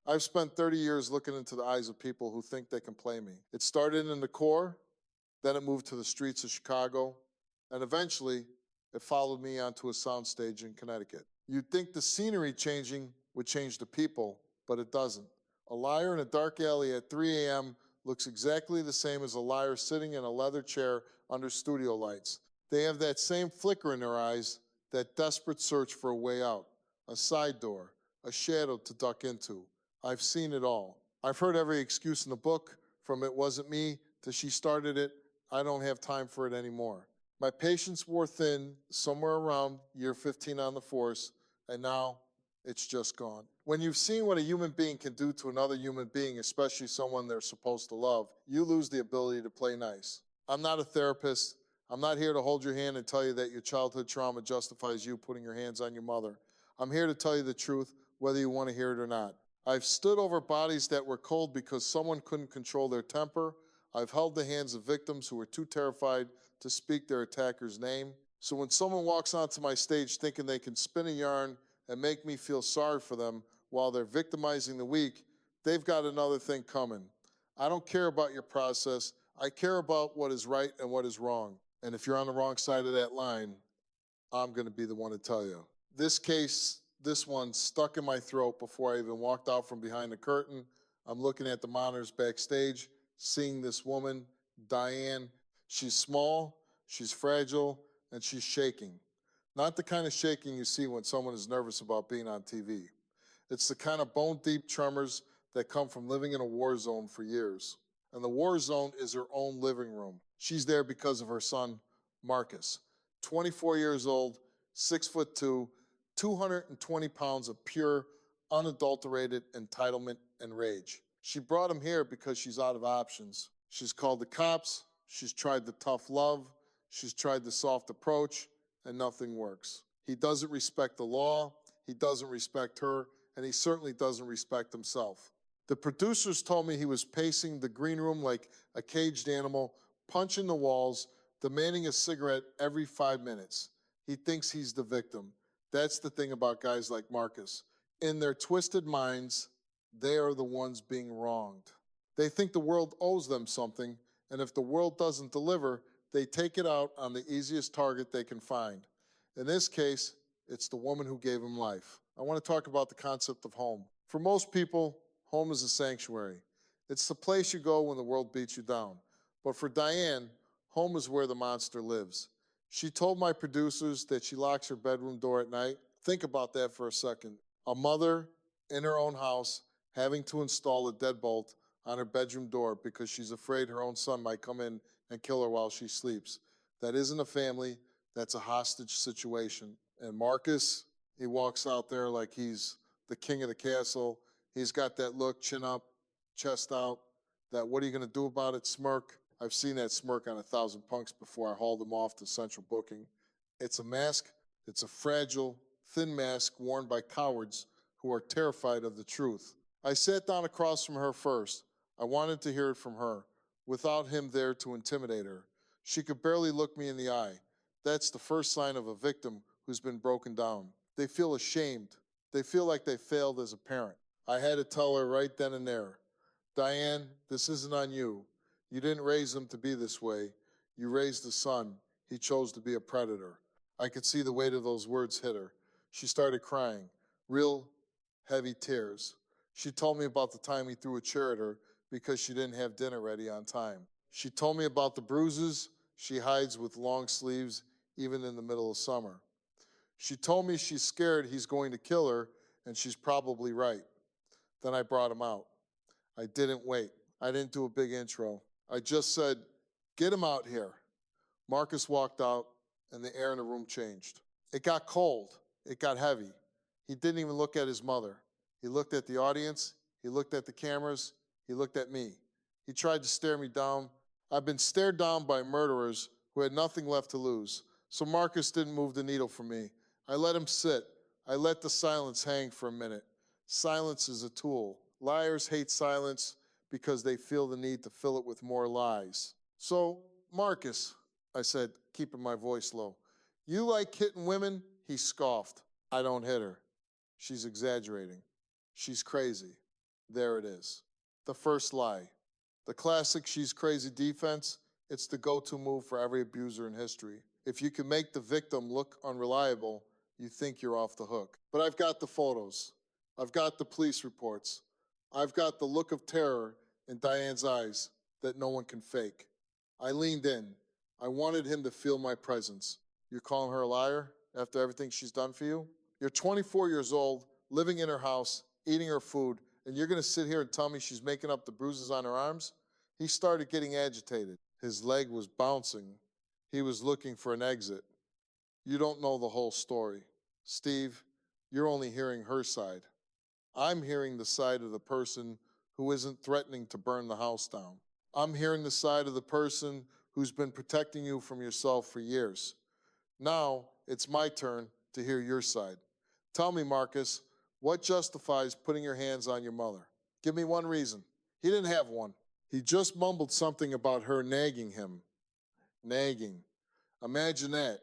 I've spent 30 years looking into the eyes of people who think they can play me. It started in the core, then it moved to the streets of Chicago, and eventually it followed me onto a soundstage in Connecticut. You'd think the scenery changing would change the people, but it doesn't. A liar in a dark alley at 3 a.m. looks exactly the same as a liar sitting in a leather chair under studio lights. They have that same flicker in their eyes, that desperate search for a way out, a side door, a shadow to duck into. I've seen it all. I've heard every excuse in the book, from "it wasn't me" to "she started it, I don't have time for it anymore." My patience wore thin somewhere around year 15 on the force, and now it's just gone. When you've seen what a human being can do to another human being, especially someone they're supposed to love, you lose the ability to play nice. I'm not a therapist. I'm not here to hold your hand and tell you that your childhood trauma justifies you putting your hands on your mother. I'm here to tell you the truth, whether you want to hear it or not. I've stood over bodies that were cold because someone couldn't control their temper. I've held the hands of victims who were too terrified to speak their attacker's name. So when someone walks onto my stage thinking they can spin a yarn and make me feel sorry for them while they're victimizing the weak, they've got another thing coming. I don't care about your process. I care about what is right and what is wrong. And if you're on the wrong side of that line, I'm going to be the one to tell you. This one stuck in my throat before I even walked out from behind the curtain. I'm looking at the monitors backstage, seeing this woman, Diane. She's small, she's fragile, and she's shaking. Not the kind of shaking you see when someone is nervous about being on TV. It's the kind of bone-deep tremors that come from living in a war zone for years. And the war zone is her own living room. She's there because of her son, Marcus, 24 years old, 6'2", 220 pounds of pure, unadulterated entitlement and rage. She brought him here because she's out of options. She's called the cops, she's tried the tough love, she's tried the soft approach, and nothing works. He doesn't respect the law, he doesn't respect her, and he certainly doesn't respect himself. The producers told me he was pacing the green room like a caged animal, punching the walls, demanding a cigarette every 5 minutes. He thinks he's the victim. That's the thing about guys like Marcus. In their twisted minds, they are the ones being wronged. They think the world owes them something, and if the world doesn't deliver, they take it out on the easiest target they can find. In this case, it's the woman who gave him life. I want to talk about the concept of home. For most people, home is a sanctuary. It's the place you go when the world beats you down. But for Diane, home is where the monster lives. She told my producers that she locks her bedroom door at night. Think about that for a second. A mother in her own house having to install a deadbolt on her bedroom door because she's afraid her own son might come in and kill her while she sleeps. That isn't a family, that's a hostage situation. And Marcus, he walks out there like he's the king of the castle. He's got that look, chin up, chest out, that "what are you gonna do about it" smirk. I've seen that smirk on 1,000 punks before I hauled him off to central booking. It's a mask, it's a fragile, thin mask worn by cowards who are terrified of the truth. I sat down across from her first. I wanted to hear it from her, without him there to intimidate her. She could barely look me in the eye. That's the first sign of a victim who's been broken down. They feel ashamed. They feel like they failed as a parent. I had to tell her right then and there, "Diane, this isn't on you. You didn't raise him to be this way. You raised a son. He chose to be a predator." I could see the weight of those words hit her. She started crying, real heavy tears. She told me about the time he threw a chair at her because she didn't have dinner ready on time. She told me about the bruises she hides with long sleeves even in the middle of summer. She told me she's scared he's going to kill her, and she's probably right. Then I brought him out. I didn't wait. I didn't do a big intro. I just said, "Get him out here." Marcus walked out, and the air in the room changed. It got cold. It got heavy. He didn't even look at his mother. He looked at the audience. He looked at the cameras. He looked at me. He tried to stare me down. I've been stared down by murderers who had nothing left to lose. So Marcus didn't move the needle for me. I let him sit. I let the silence hang for a minute. Silence is a tool. Liars hate silence because they feel the need to fill it with more lies. "So, Marcus," I said, keeping my voice low, "you like hitting women?" He scoffed. "I don't hit her. She's exaggerating. She's crazy." There it is. The first lie. The classic she's crazy defense, it's the go-to move for every abuser in history. If you can make the victim look unreliable, you think you're off the hook. But I've got the photos. I've got the police reports. I've got the look of terror in Diane's eyes that no one can fake. I leaned in. I wanted him to feel my presence. You're calling her a liar after everything she's done for you? You're 24 years old, living in her house, eating her food, and you're going to sit here and tell me she's making up the bruises on her arms? He started getting agitated. His leg was bouncing. He was looking for an exit. You don't know the whole story. Steve, you're only hearing her side. I'm hearing the side of the person who isn't threatening to burn the house down. I'm hearing the side of the person who's been protecting you from yourself for years. Now, it's my turn to hear your side. Tell me, Marcus, what justifies putting your hands on your mother? Give me one reason. He didn't have one. He just mumbled something about her nagging him. Nagging. Imagine that.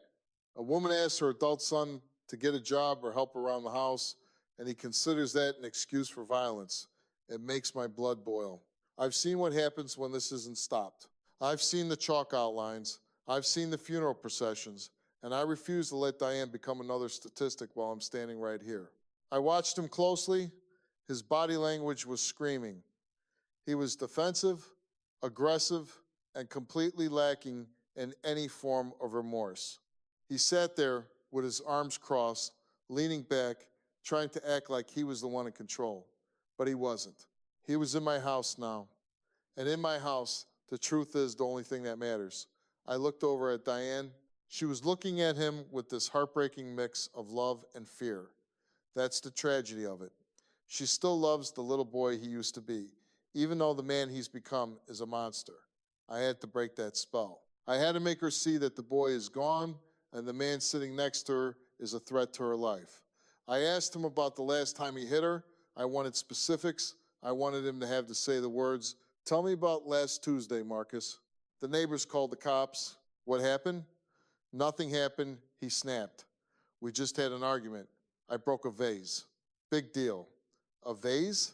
A woman asks her adult son to get a job or help around the house, and he considers that an excuse for violence. It makes my blood boil. I've seen what happens when this isn't stopped. I've seen the chalk outlines. I've seen the funeral processions, and I refuse to let Diane become another statistic while I'm standing right here. I watched him closely. His body language was screaming. He was defensive, aggressive, and completely lacking in any form of remorse. He sat there with his arms crossed, leaning back, trying to act like he was the one in control. But he wasn't. He was in my house now. And in my house, the truth is the only thing that matters. I looked over at Diane. She was looking at him with this heartbreaking mix of love and fear. That's the tragedy of it. She still loves the little boy he used to be, even though the man he's become is a monster. I had to break that spell. I had to make her see that the boy is gone and the man sitting next to her is a threat to her life. I asked him about the last time he hit her. I wanted specifics. I wanted him to have to say the words, "Tell me about last Tuesday, Marcus." The neighbors called the cops. What happened? Nothing happened. He snapped. We just had an argument. I broke a vase. Big deal. A vase?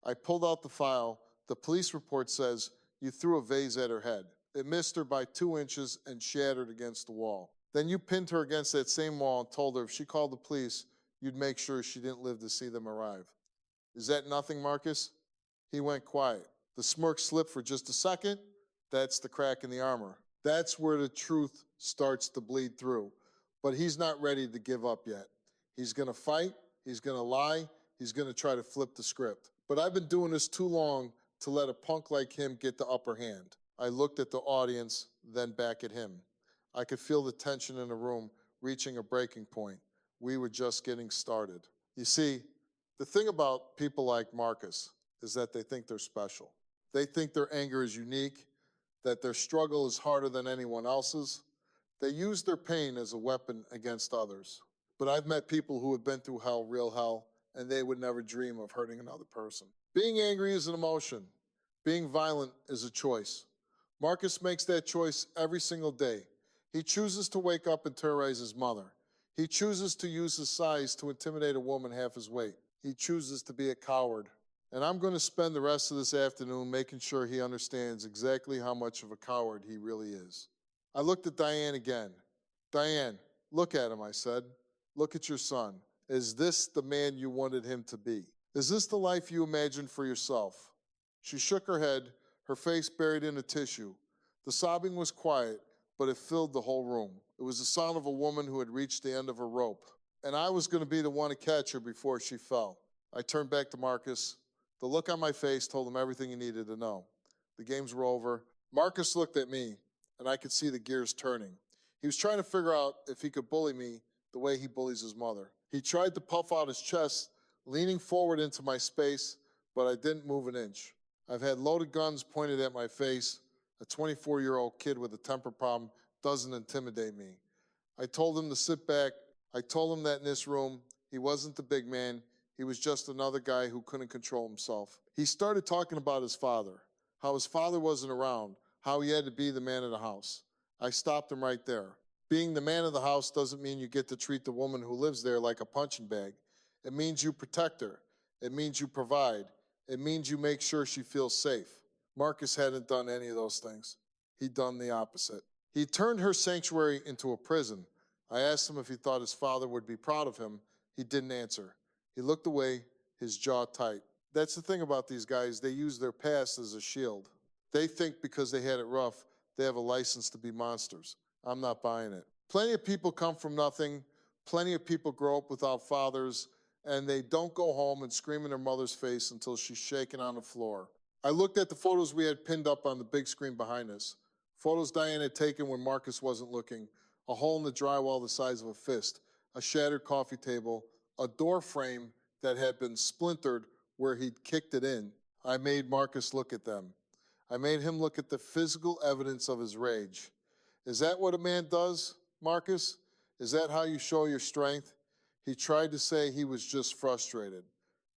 I pulled out the file. The police report says you threw a vase at her head. It missed her by 2 inches and shattered against the wall. Then you pinned her against that same wall and told her if she called the police, you'd make sure she didn't live to see them arrive. Is that nothing, Marcus? He went quiet. The smirk slipped for just a second. That's the crack in the armor. That's where the truth starts to bleed through. But he's not ready to give up yet. He's going to fight. He's going to lie. He's going to try to flip the script. But I've been doing this too long to let a punk like him get the upper hand. I looked at the audience, then back at him. I could feel the tension in the room reaching a breaking point. We were just getting started. You see, the thing about people like Marcus is that they think they're special. They think their anger is unique, that their struggle is harder than anyone else's. They use their pain as a weapon against others. But I've met people who have been through hell, real hell, and they would never dream of hurting another person. Being angry is an emotion. Being violent is a choice. Marcus makes that choice every single day. He chooses to wake up and terrorize his mother. He chooses to use his size to intimidate a woman half his weight. He chooses to be a coward. And I'm going to spend the rest of this afternoon making sure he understands exactly how much of a coward he really is. I looked at Diane again. Diane, look at him, I said. Look at your son. Is this the man you wanted him to be? Is this the life you imagined for yourself? She shook her head, her face buried in a tissue. The sobbing was quiet, but it filled the whole room. It was the sound of a woman who had reached the end of her rope. And I was going to be the one to catch her before she fell. I turned back to Marcus. The look on my face told him everything he needed to know. The games were over. Marcus looked at me, and I could see the gears turning. He was trying to figure out if he could bully me the way he bullies his mother. He tried to puff out his chest, leaning forward into my space, but I didn't move an inch. I've had loaded guns pointed at my face. A 24-year-old kid with a temper problem doesn't intimidate me. I told him to sit back. I told him that in this room, he wasn't the big man. He was just another guy who couldn't control himself. He started talking about his father, how his father wasn't around, how he had to be the man of the house. I stopped him right there. Being the man of the house doesn't mean you get to treat the woman who lives there like a punching bag. It means you protect her. It means you provide. It means you make sure she feels safe. Marcus hadn't done any of those things. He'd done the opposite. He turned her sanctuary into a prison. I asked him if he thought his father would be proud of him. He didn't answer. He looked away, his jaw tight. That's the thing about these guys. They use their past as a shield. They think because they had it rough, they have a license to be monsters. I'm not buying it. Plenty of people come from nothing. Plenty of people grow up without fathers, and they don't go home and scream in their mother's face until she's shaking on the floor. I looked at the photos we had pinned up on the big screen behind us. Photos Diane had taken when Marcus wasn't looking. A hole in the drywall the size of a fist, a shattered coffee table, a door frame that had been splintered where he'd kicked it in. I made Marcus look at them. I made him look at the physical evidence of his rage. Is that what a man does, Marcus? Is that how you show your strength? He tried to say he was just frustrated.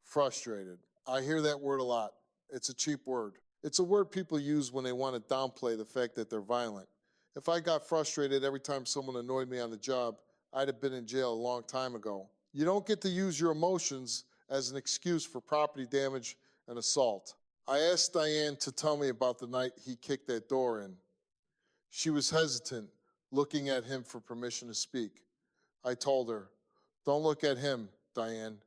Frustrated. I hear that word a lot. It's a cheap word. It's a word people use when they want to downplay the fact that they're violent. If I got frustrated every time someone annoyed me on the job, I'd have been in jail a long time ago. You don't get to use your emotions as an excuse for property damage and assault. I asked Diane to tell me about the night he kicked that door in. She was hesitant, looking at him for permission to speak. I told her, "Don't look at him, Diane.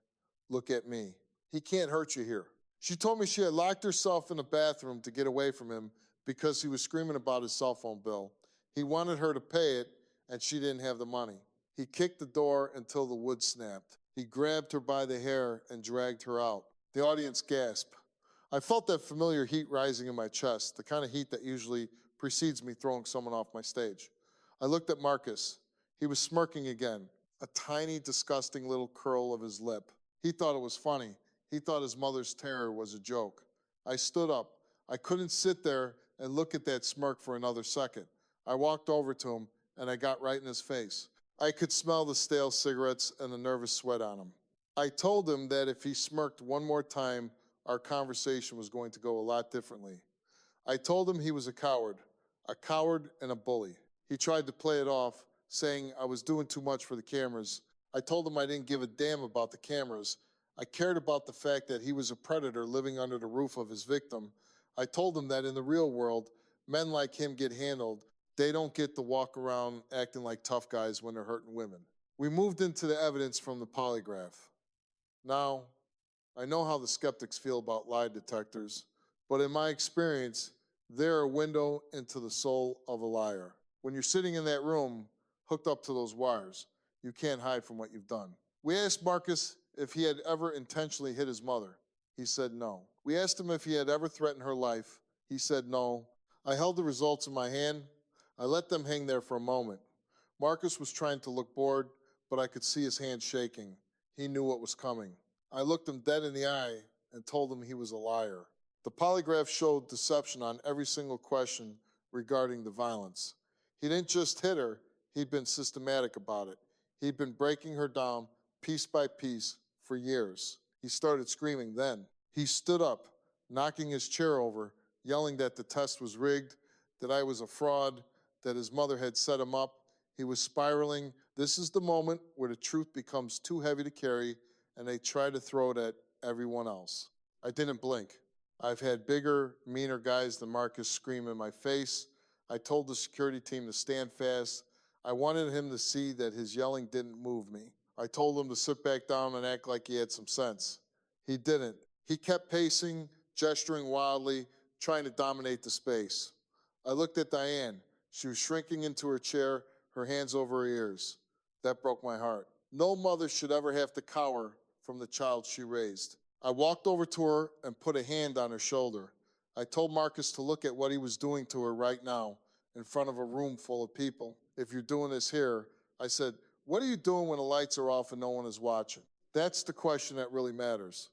Look at me. He can't hurt you here." She told me she had locked herself in the bathroom to get away from him because he was screaming about his cell phone bill. He wanted her to pay it, and she didn't have the money. He kicked the door until the wood snapped. He grabbed her by the hair and dragged her out. The audience gasped. I felt that familiar heat rising in my chest, the kind of heat that usually precedes me throwing someone off my stage. I looked at Marcus. He was smirking again, a tiny, disgusting little curl of his lip. He thought it was funny. He thought his mother's terror was a joke. I stood up. I couldn't sit there and look at that smirk for another second. I walked over to him, and I got right in his face. I could smell the stale cigarettes and the nervous sweat on him. I told him that if he smirked one more time, our conversation was going to go a lot differently. I told him he was a coward and a bully. He tried to play it off, saying I was doing too much for the cameras. I told him I didn't give a damn about the cameras. I cared about the fact that he was a predator living under the roof of his victim. I told him that in the real world, men like him get handled. They don't get to walk around acting like tough guys when they're hurting women. We moved into the evidence from the polygraph. Now, I know how the skeptics feel about lie detectors, but in my experience, they're a window into the soul of a liar. When you're sitting in that room, hooked up to those wires, you can't hide from what you've done. We asked Marcus if he had ever intentionally hit his mother. He said no. We asked him if he had ever threatened her life. He said no. I held the results in my hand. I let them hang there for a moment. Marcus was trying to look bored, but I could see his hand shaking. He knew what was coming. I looked him dead in the eye and told him he was a liar. The polygraph showed deception on every single question regarding the violence. He didn't just hit her, he'd been systematic about it. He'd been breaking her down piece by piece for years. He started screaming then. He stood up, knocking his chair over, yelling that the test was rigged, that I was a fraud, that his mother had set him up. He was spiraling. This is the moment where the truth becomes too heavy to carry, and they try to throw it at everyone else. I didn't blink. I've had bigger, meaner guys than Marcus scream in my face. I told the security team to stand fast. I wanted him to see that his yelling didn't move me. I told him to sit back down and act like he had some sense. He didn't. He kept pacing, gesturing wildly, trying to dominate the space. I looked at Diane. She was shrinking into her chair, her hands over her ears. That broke my heart. No mother should ever have to cower from the child she raised. I walked over to her and put a hand on her shoulder. I told Marcus to look at what he was doing to her right now in front of a room full of people. If you're doing this here, I said, what are you doing when the lights are off and no one is watching? That's the question that really matters.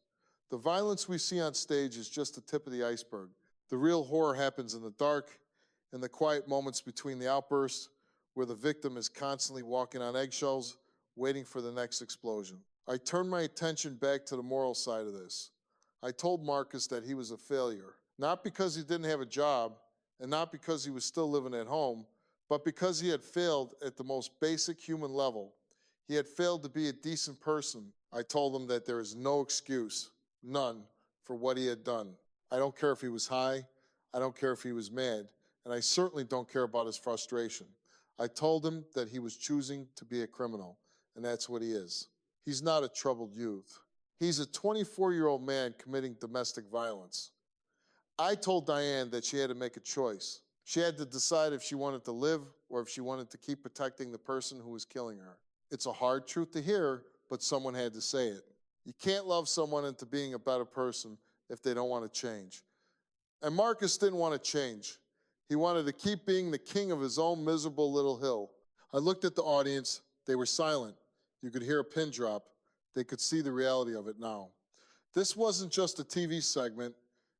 The violence we see on stage is just the tip of the iceberg. The real horror happens in the dark, in the quiet moments between the outbursts, where the victim is constantly walking on eggshells, waiting for the next explosion. I turned my attention back to the moral side of this. I told Marcus that he was a failure, not because he didn't have a job, and not because he was still living at home, but because he had failed at the most basic human level. He had failed to be a decent person. I told him that there is no excuse, none, for what he had done. I don't care if he was high. I don't care if he was mad. And I certainly don't care about his frustration. I told him that he was choosing to be a criminal, and that's what he is. He's not a troubled youth. He's a 24-year-old man committing domestic violence. I told Diane that she had to make a choice. She had to decide if she wanted to live or if she wanted to keep protecting the person who was killing her. It's a hard truth to hear, but someone had to say it. You can't love someone into being a better person if they don't want to change. And Marcus didn't want to change. He wanted to keep being the king of his own miserable little hill. I looked at the audience. They were silent. You could hear a pin drop. They could see the reality of it now. This wasn't just a TV segment.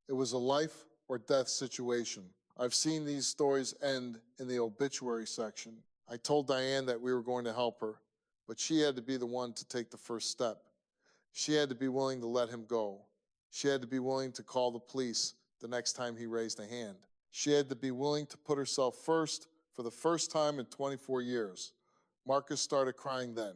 It was a life or death situation. I've seen these stories end in the obituary section. I told Diane that we were going to help her, but she had to be the one to take the first step. She had to be willing to let him go. She had to be willing to call the police the next time he raised a hand. She had to be willing to put herself first for the first time in 24 years. Marcus started crying then.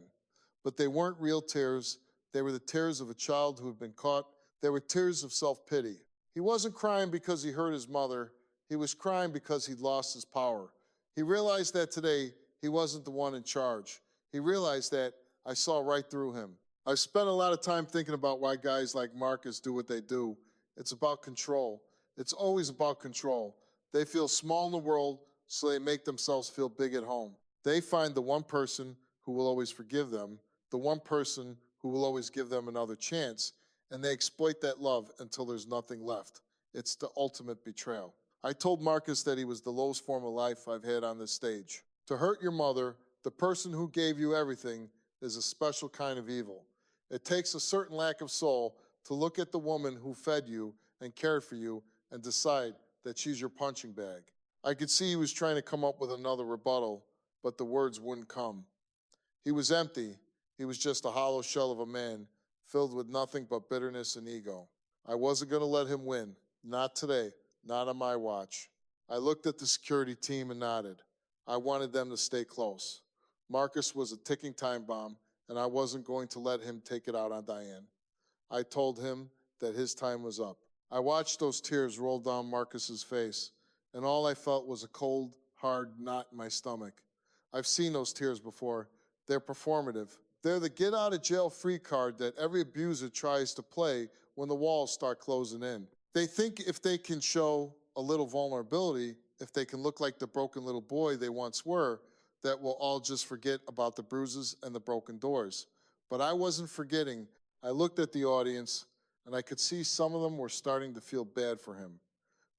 But they weren't real tears. They were the tears of a child who had been caught. They were tears of self-pity. He wasn't crying because he hurt his mother. He was crying because he'd lost his power. He realized that today he wasn't the one in charge. He realized that I saw right through him. I've spent a lot of time thinking about why guys like Marcus do what they do. It's about control. It's always about control. They feel small in the world, so they make themselves feel big at home. They find the one person who will always forgive them, the one person who will always give them another chance, and they exploit that love until there's nothing left. It's the ultimate betrayal. I told Marcus that he was the lowest form of life I've had on this stage. To hurt your mother, the person who gave you everything, is a special kind of evil. It takes a certain lack of soul to look at the woman who fed you and cared for you and decide that she's your punching bag. I could see he was trying to come up with another rebuttal, but the words wouldn't come. He was empty. He was just a hollow shell of a man, filled with nothing but bitterness and ego. I wasn't going to let him win. Not today. Not on my watch. I looked at the security team and nodded. I wanted them to stay close. Marcus was a ticking time bomb, and I wasn't going to let him take it out on Diane. I told him that his time was up. I watched those tears roll down Marcus's face, and all I felt was a cold, hard knot in my stomach. I've seen those tears before. They're performative. They're the get-out-of-jail-free card that every abuser tries to play when the walls start closing in. They think if they can show a little vulnerability, if they can look like the broken little boy they once were, that we'll all just forget about the bruises and the broken doors. But I wasn't forgetting. I looked at the audience, and I could see some of them were starting to feel bad for him.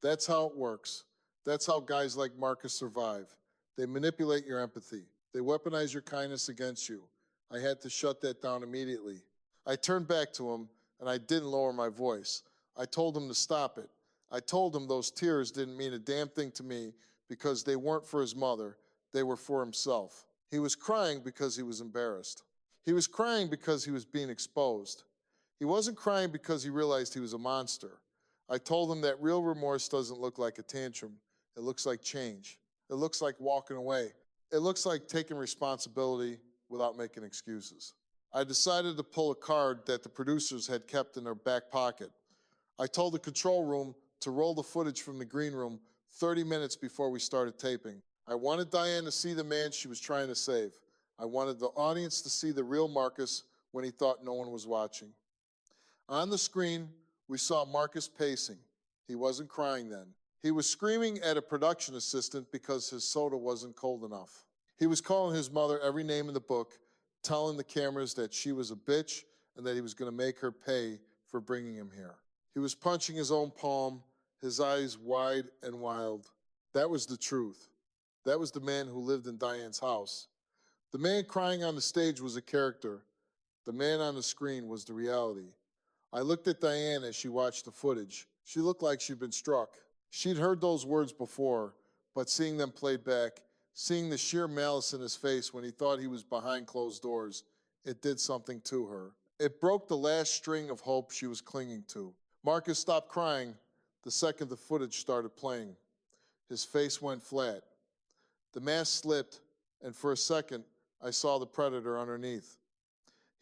That's how it works. That's how guys like Marcus survive. They manipulate your empathy. They weaponize your kindness against you. I had to shut that down immediately. I turned back to him, and I didn't lower my voice. I told him to stop it. I told him those tears didn't mean a damn thing to me because they weren't for his mother. They were for himself. He was crying because he was embarrassed. He was crying because he was being exposed. He wasn't crying because he realized he was a monster. I told him that real remorse doesn't look like a tantrum. It looks like change. It looks like walking away. It looks like taking responsibility without making excuses. I decided to pull a card that the producers had kept in their back pocket. I told the control room to roll the footage from the green room 30 minutes before we started taping. I wanted Diane to see the man she was trying to save. I wanted the audience to see the real Marcus when he thought no one was watching. On the screen, we saw Marcus pacing. He wasn't crying then. He was screaming at a production assistant because his soda wasn't cold enough. He was calling his mother every name in the book, telling the cameras that she was a bitch and that he was going to make her pay for bringing him here. He was punching his own palm, his eyes wide and wild. That was the truth. That was the man who lived in Diane's house. The man crying on the stage was a character. The man on the screen was the reality. I looked at Diane as she watched the footage. She looked like she'd been struck. She'd heard those words before, but seeing them played back, seeing the sheer malice in his face when he thought he was behind closed doors, it did something to her. It broke the last string of hope she was clinging to. Marcus stopped crying the second the footage started playing. His face went flat. The mask slipped, and for a second, I saw the predator underneath.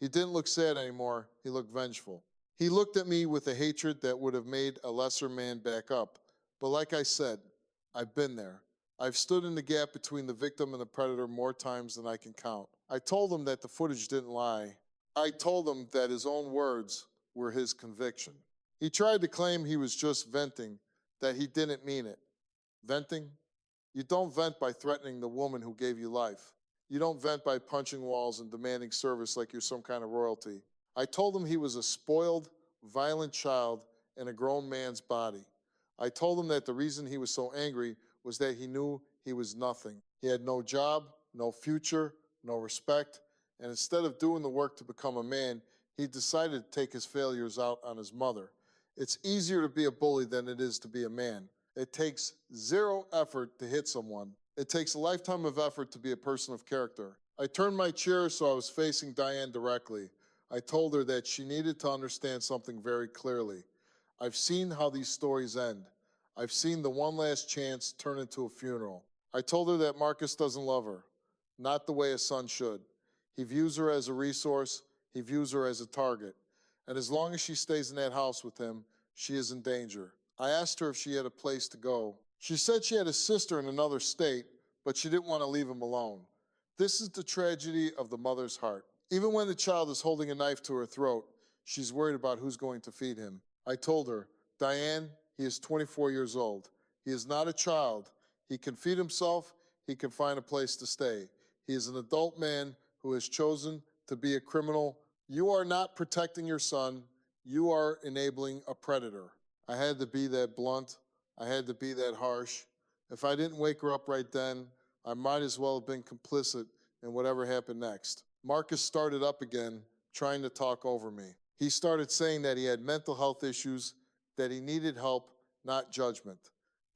He didn't look sad anymore. He looked vengeful. He looked at me with a hatred that would have made a lesser man back up. But like I said, I've been there. I've stood in the gap between the victim and the predator more times than I can count. I told him that the footage didn't lie. I told him that his own words were his conviction. He tried to claim he was just venting, that he didn't mean it. Venting? You don't vent by threatening the woman who gave you life. You don't vent by punching walls and demanding service like you're some kind of royalty. I told him he was a spoiled, violent child in a grown man's body. I told him that the reason he was so angry was that he knew he was nothing. He had no job, no future, no respect, and instead of doing the work to become a man, he decided to take his failures out on his mother. It's easier to be a bully than it is to be a man. It takes zero effort to hit someone. It takes a lifetime of effort to be a person of character. I turned my chair so I was facing Diane directly. I told her that she needed to understand something very clearly. I've seen how these stories end. I've seen the one last chance turn into a funeral. I told her that Marcus doesn't love her, not the way a son should. He views her as a resource. He views her as a target. And as long as she stays in that house with him, she is in danger. I asked her if she had a place to go. She said she had a sister in another state, but she didn't want to leave him alone. This is the tragedy of the mother's heart. Even when the child is holding a knife to her throat, she's worried about who's going to feed him. I told her, Diane, he is 24 years old. He is not a child. He can feed himself. He can find a place to stay. He is an adult man who has chosen to be a criminal. You are not protecting your son. You are enabling a predator. I had to be that blunt. I had to be that harsh. If I didn't wake her up right then, I might as well have been complicit in whatever happened next. Marcus started up again, trying to talk over me. He started saying that he had mental health issues, that he needed help, not judgment.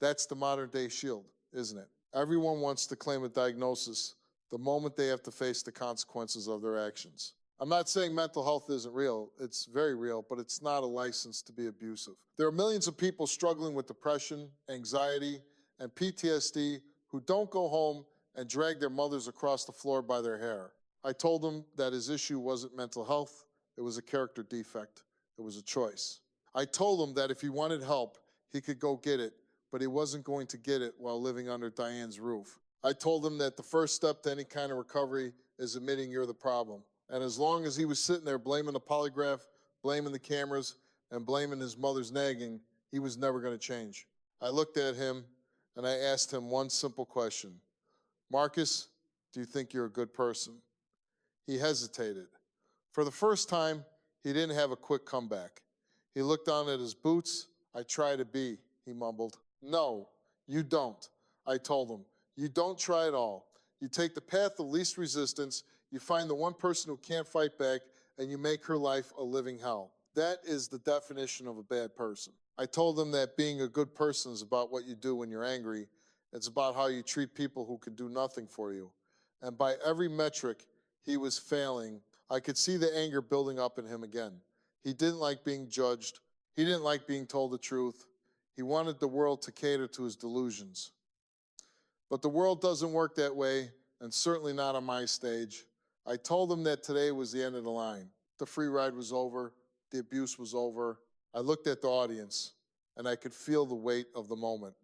That's the modern day shield, isn't it? Everyone wants to claim a diagnosis the moment they have to face the consequences of their actions. I'm not saying mental health isn't real. It's very real, but it's not a license to be abusive. There are millions of people struggling with depression, anxiety, and PTSD who don't go home and drag their mothers across the floor by their hair. I told him that his issue wasn't mental health. It was a character defect. It was a choice. I told him that if he wanted help, he could go get it, but he wasn't going to get it while living under Diane's roof. I told him that the first step to any kind of recovery is admitting you're the problem. And as long as he was sitting there blaming the polygraph, blaming the cameras, and blaming his mother's nagging, he was never going to change. I looked at him and I asked him one simple question. Marcus, do you think you're a good person? He hesitated. For the first time, he didn't have a quick comeback. He looked down at his boots. I try to be, he mumbled. No, you don't, I told him. You don't try at all. You take the path of least resistance, you find the one person who can't fight back, and you make her life a living hell. That is the definition of a bad person. I told him that being a good person is about what you do when you're angry. It's about how you treat people who can do nothing for you. And by every metric, he was failing. I could see the anger building up in him again. He didn't like being judged. He didn't like being told the truth. He wanted the world to cater to his delusions. But the world doesn't work that way, and certainly not on my stage. I told him that today was the end of the line. The free ride was over. The abuse was over. I looked at the audience, and I could feel the weight of the moment.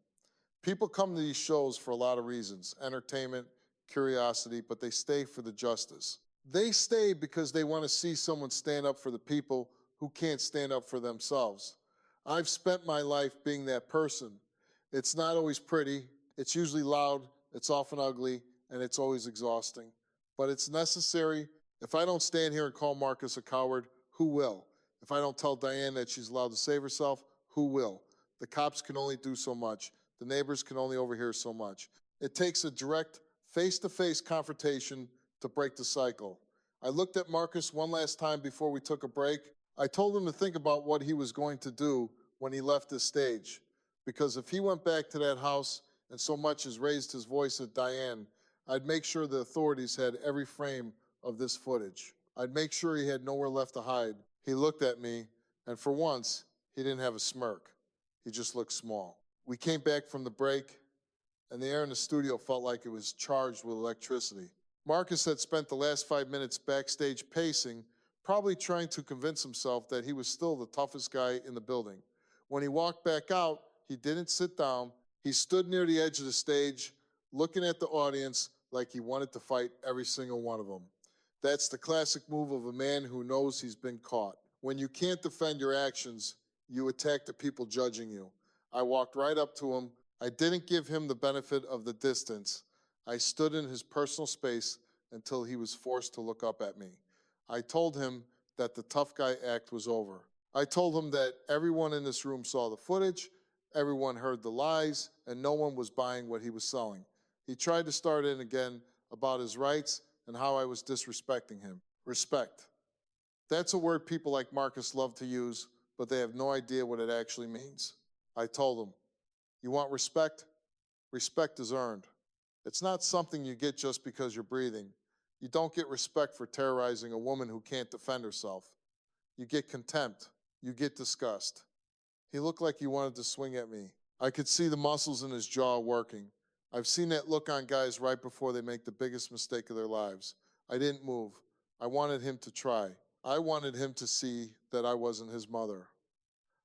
People come to these shows for a lot of reasons, entertainment, curiosity, but they stay for the justice. They stay because they want to see someone stand up for the people who can't stand up for themselves. I've spent my life being that person. It's not always pretty. It's usually loud. It's often ugly, and it's always exhausting. But it's necessary. If I don't stand here and call Marcus a coward, who will? If I don't tell Diane that she's allowed to save herself, who will? The cops can only do so much. The neighbors can only overhear so much. It takes a direct, face-to-face confrontation to break the cycle. I looked at Marcus one last time before we took a break. I told him to think about what he was going to do when he left this stage. Because if he went back to that house and so much as raised his voice at Diane, I'd make sure the authorities had every frame of this footage. I'd make sure he had nowhere left to hide. He looked at me, and for once, he didn't have a smirk. He just looked small. We came back from the break, and the air in the studio felt like it was charged with electricity. Marcus had spent the last 5 minutes backstage pacing, probably trying to convince himself that he was still the toughest guy in the building. When he walked back out, he didn't sit down. He stood near the edge of the stage, looking at the audience like he wanted to fight every single one of them. That's the classic move of a man who knows he's been caught. When you can't defend your actions, you attack the people judging you. I walked right up to him. I didn't give him the benefit of the distance. I stood in his personal space until he was forced to look up at me. I told him that the tough guy act was over. I told him that everyone in this room saw the footage, everyone heard the lies, and no one was buying what he was selling. He tried to start in again about his rights and how I was disrespecting him. Respect. That's a word people like Marcus love to use, but they have no idea what it actually means. I told him, you want respect? Respect is earned. It's not something you get just because you're breathing. You don't get respect for terrorizing a woman who can't defend herself. You get contempt. You get disgust. He looked like he wanted to swing at me. I could see the muscles in his jaw working. I've seen that look on guys right before they make the biggest mistake of their lives. I didn't move. I wanted him to try. I wanted him to see that I wasn't his mother.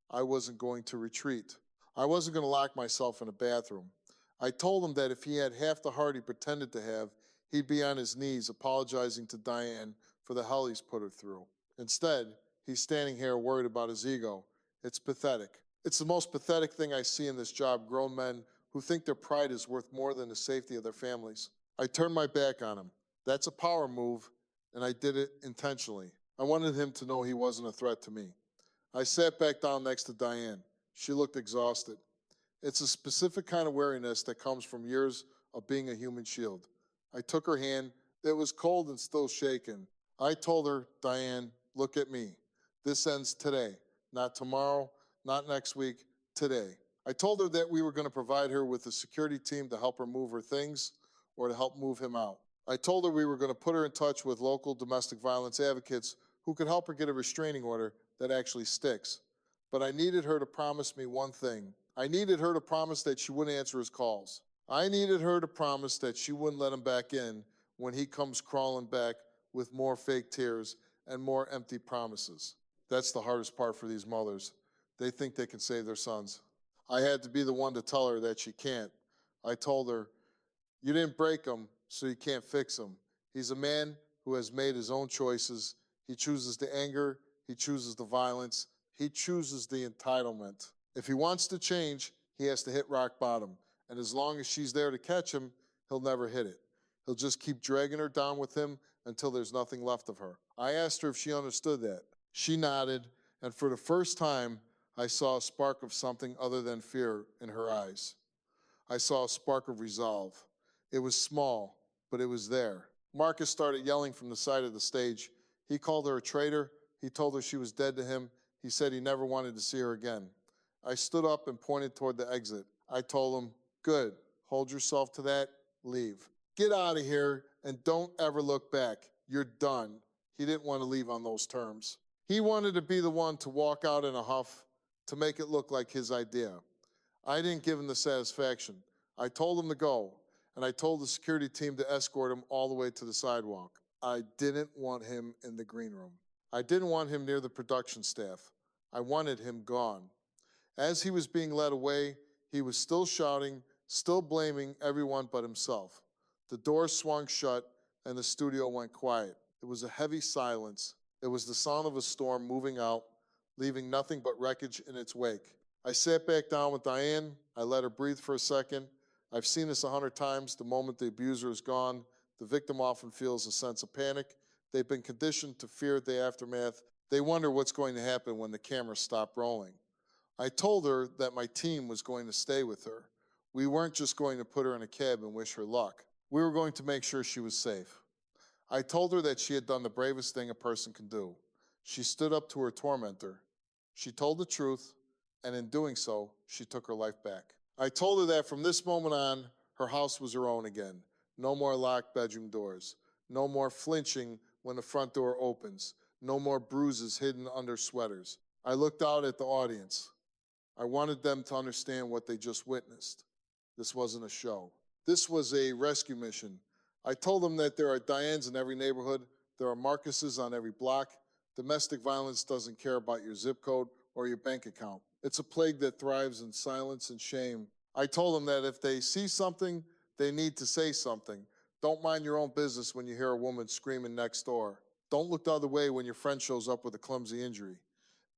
I wasn't going to retreat. I wasn't going to lock myself in a bathroom. I told him that if he had half the heart he pretended to have, he'd be on his knees apologizing to Diane for the hell he's put her through. Instead, he's standing here worried about his ego. It's pathetic. It's the most pathetic thing I see in this job, grown men who think their pride is worth more than the safety of their families. I turned my back on him. That's a power move, and I did it intentionally. I wanted him to know he wasn't a threat to me. I sat back down next to Diane. She looked exhausted. It's a specific kind of weariness that comes from years of being a human shield. I took her hand. It was cold and still shaken. I told her, Diane, look at me. This ends today, not tomorrow, not next week, today. I told her that we were going to provide her with a security team to help her move her things or to help move him out. I told her we were going to put her in touch with local domestic violence advocates who could help her get a restraining order that actually sticks. But I needed her to promise me one thing. I needed her to promise that she wouldn't answer his calls. I needed her to promise that she wouldn't let him back in when he comes crawling back with more fake tears and more empty promises. That's the hardest part for these mothers. They think they can save their sons. I had to be the one to tell her that she can't. I told her, you didn't break him, so you can't fix him. He's a man who has made his own choices. He chooses the anger. He chooses the violence. He chooses the entitlement. If he wants to change, he has to hit rock bottom. And as long as she's there to catch him, he'll never hit it. He'll just keep dragging her down with him until there's nothing left of her. I asked her if she understood that. She nodded, and for the first time, I saw a spark of something other than fear in her eyes. I saw a spark of resolve. It was small, but it was there. Marcus started yelling from the side of the stage. He called her a traitor. He told her she was dead to him. He said he never wanted to see her again. I stood up and pointed toward the exit. I told him, good, hold yourself to that, leave. Get out of here and don't ever look back. You're done. He didn't want to leave on those terms. He wanted to be the one to walk out in a huff to make it look like his idea. I didn't give him the satisfaction. I told him to go, and I told the security team to escort him all the way to the sidewalk. I didn't want him in the green room. I didn't want him near the production staff. I wanted him gone. As he was being led away, he was still shouting, still blaming everyone but himself. The door swung shut, and the studio went quiet. It was a heavy silence. It was the sound of a storm moving out, leaving nothing but wreckage in its wake. I sat back down with Diane. I let her breathe for a second. I've seen this 100 times. The moment the abuser is gone, the victim often feels a sense of panic. They've been conditioned to fear the aftermath. They wonder what's going to happen when the cameras stop rolling. I told her that my team was going to stay with her. We weren't just going to put her in a cab and wish her luck. We were going to make sure she was safe. I told her that she had done the bravest thing a person can do. She stood up to her tormentor. She told the truth, and in doing so, she took her life back. I told her that from this moment on, her house was her own again. No more locked bedroom doors. No more flinching when the front door opens. No more bruises hidden under sweaters. I looked out at the audience. I wanted them to understand what they just witnessed. This wasn't a show. This was a rescue mission. I told them that there are Dianes in every neighborhood. There are Marcuses on every block. Domestic violence doesn't care about your zip code or your bank account. It's a plague that thrives in silence and shame. I told them that if they see something, they need to say something. Don't mind your own business when you hear a woman screaming next door. Don't look the other way when your friend shows up with a clumsy injury.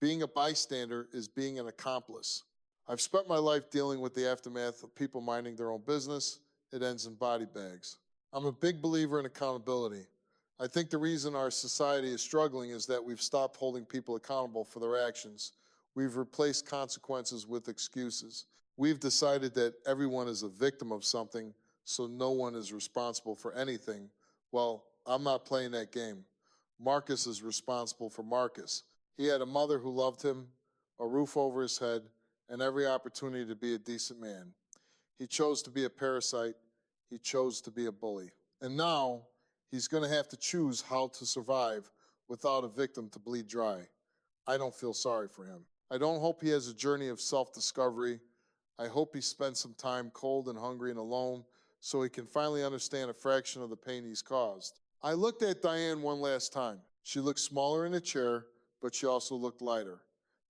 Being a bystander is being an accomplice. I've spent my life dealing with the aftermath of people minding their own business. It ends in body bags. I'm a big believer in accountability. I think the reason our society is struggling is that we've stopped holding people accountable for their actions. We've replaced consequences with excuses. We've decided that everyone is a victim of something, so no one is responsible for anything. Well, I'm not playing that game. Marcus is responsible for Marcus. He had a mother who loved him, a roof over his head, and every opportunity to be a decent man. He chose to be a parasite. He chose to be a bully. And now he's going to have to choose how to survive without a victim to bleed dry. I don't feel sorry for him. I don't hope he has a journey of self-discovery. I hope he spends some time cold and hungry and alone so he can finally understand a fraction of the pain he's caused. I looked at Diane one last time. She looked smaller in a chair, but she also looked lighter.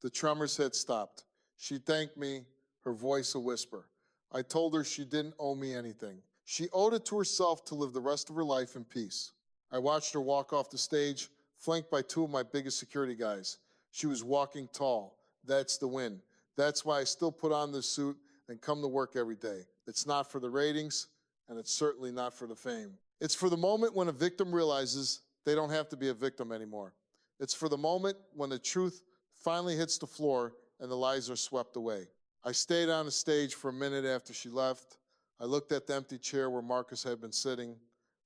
The tremors had stopped. She thanked me, her voice a whisper. I told her she didn't owe me anything. She owed it to herself to live the rest of her life in peace. I watched her walk off the stage, flanked by two of my biggest security guys. She was walking tall. That's the win. That's why I still put on this suit and come to work every day. It's not for the ratings, and it's certainly not for the fame. It's for the moment when a victim realizes they don't have to be a victim anymore. It's for the moment when the truth finally hits the floor and the lies are swept away. I stayed on the stage for a minute after she left. I looked at the empty chair where Marcus had been sitting.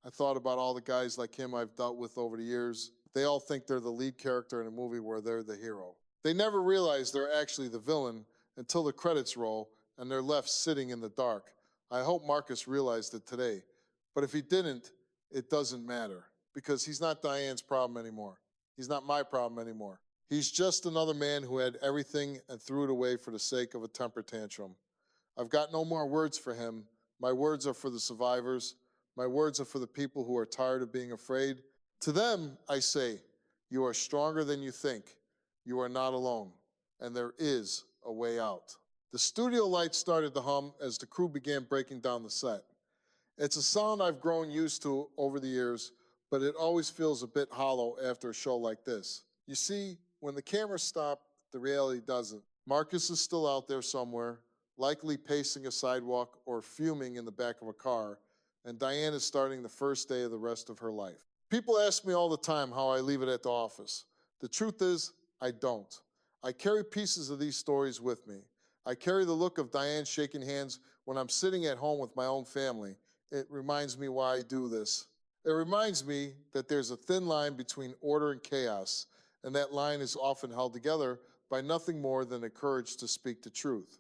I thought about all the guys like him I've dealt with over the years. They all think they're the lead character in a movie where they're the hero. They never realize they're actually the villain until the credits roll and they're left sitting in the dark. I hope Marcus realized it today. But if he didn't, it doesn't matter because he's not Diane's problem anymore. He's not my problem anymore. He's just another man who had everything and threw it away for the sake of a temper tantrum. I've got no more words for him. My words are for the survivors. My words are for the people who are tired of being afraid. To them, I say, you are stronger than you think. You are not alone. And there is a way out. The studio lights started to hum as the crew began breaking down the set. It's a sound I've grown used to over the years, but it always feels a bit hollow after a show like this. You see, when the cameras stop, the reality doesn't. Marcus is still out there somewhere, likely pacing a sidewalk or fuming in the back of a car, and Diane is starting the first day of the rest of her life. People ask me all the time how I leave it at the office. The truth is, I don't. I carry pieces of these stories with me. I carry the look of Diane shaking hands when I'm sitting at home with my own family. It reminds me why I do this. It reminds me that there's a thin line between order and chaos, and that line is often held together by nothing more than the courage to speak the truth.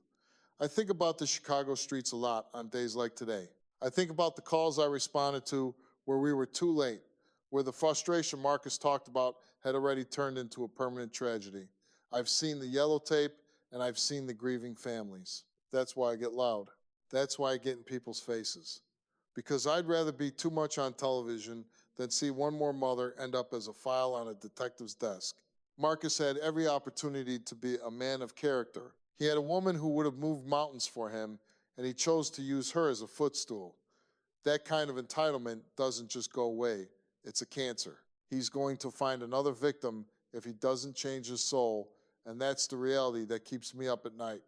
I think about the Chicago streets a lot on days like today. I think about the calls I responded to where we were too late, where the frustration Marcus talked about had already turned into a permanent tragedy. I've seen the yellow tape, and I've seen the grieving families. That's why I get loud. That's why I get in people's faces. Because I'd rather be too much on television than see one more mother end up as a file on a detective's desk. Marcus had every opportunity to be a man of character. He had a woman who would have moved mountains for him, and he chose to use her as a footstool. That kind of entitlement doesn't just go away. It's a cancer. He's going to find another victim if he doesn't change his soul, and that's the reality that keeps me up at night.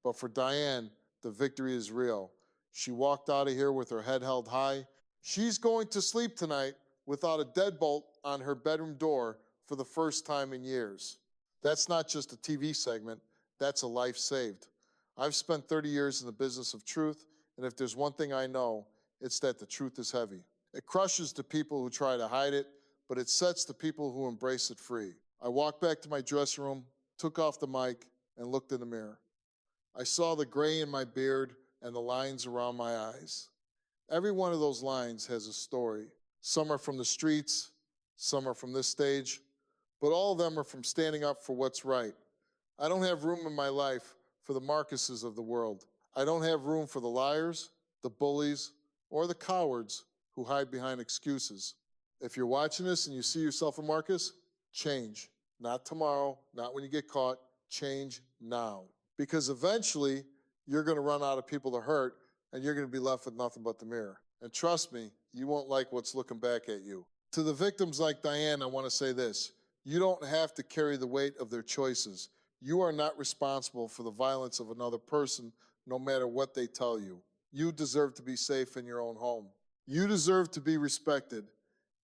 But for Diane, the victory is real. She walked out of here with her head held high. She's going to sleep tonight without a deadbolt on her bedroom door for the first time in years. That's not just a TV segment, that's a life saved. I've spent 30 years in the business of truth, and if there's one thing I know, it's that the truth is heavy. It crushes the people who try to hide it, but it sets the people who embrace it free. I walked back to my dressing room, took off the mic, and looked in the mirror. I saw the gray in my beard and the lines around my eyes. Every one of those lines has a story. Some are from the streets, some are from this stage, but all of them are from standing up for what's right. I don't have room in my life for the Marcuses of the world. I don't have room for the liars, the bullies, or the cowards who hide behind excuses. If you're watching this and you see yourself a Marcus, change. not tomorrow, not when you get caught. Change now. Because eventually you're going to run out of people to hurt and you're going to be left with nothing but the mirror. And trust me, you won't like what's looking back at you. To the victims like Diane, I want to say this. You don't have to carry the weight of their choices. You are not responsible for the violence of another person, no matter what they tell you. You deserve to be safe in your own home. You deserve to be respected,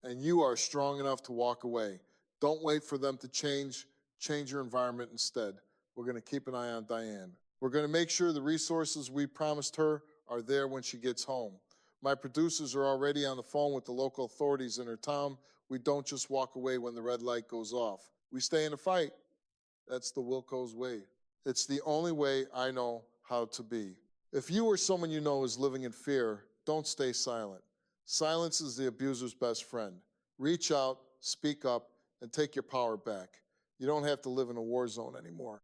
and you are strong enough to walk away. Don't wait for them to change your environment instead. We're going to keep an eye on Diane. We're going to make sure the resources we promised her are there when she gets home. My producers are already on the phone with the local authorities in her town. We don't just walk away when the red light goes off. We stay in the fight. That's the Wilkos way. It's the only way I know how to be. If you or someone you know is living in fear, don't stay silent. Silence is the abuser's best friend. Reach out, speak up, and take your power back. You don't have to live in a war zone anymore.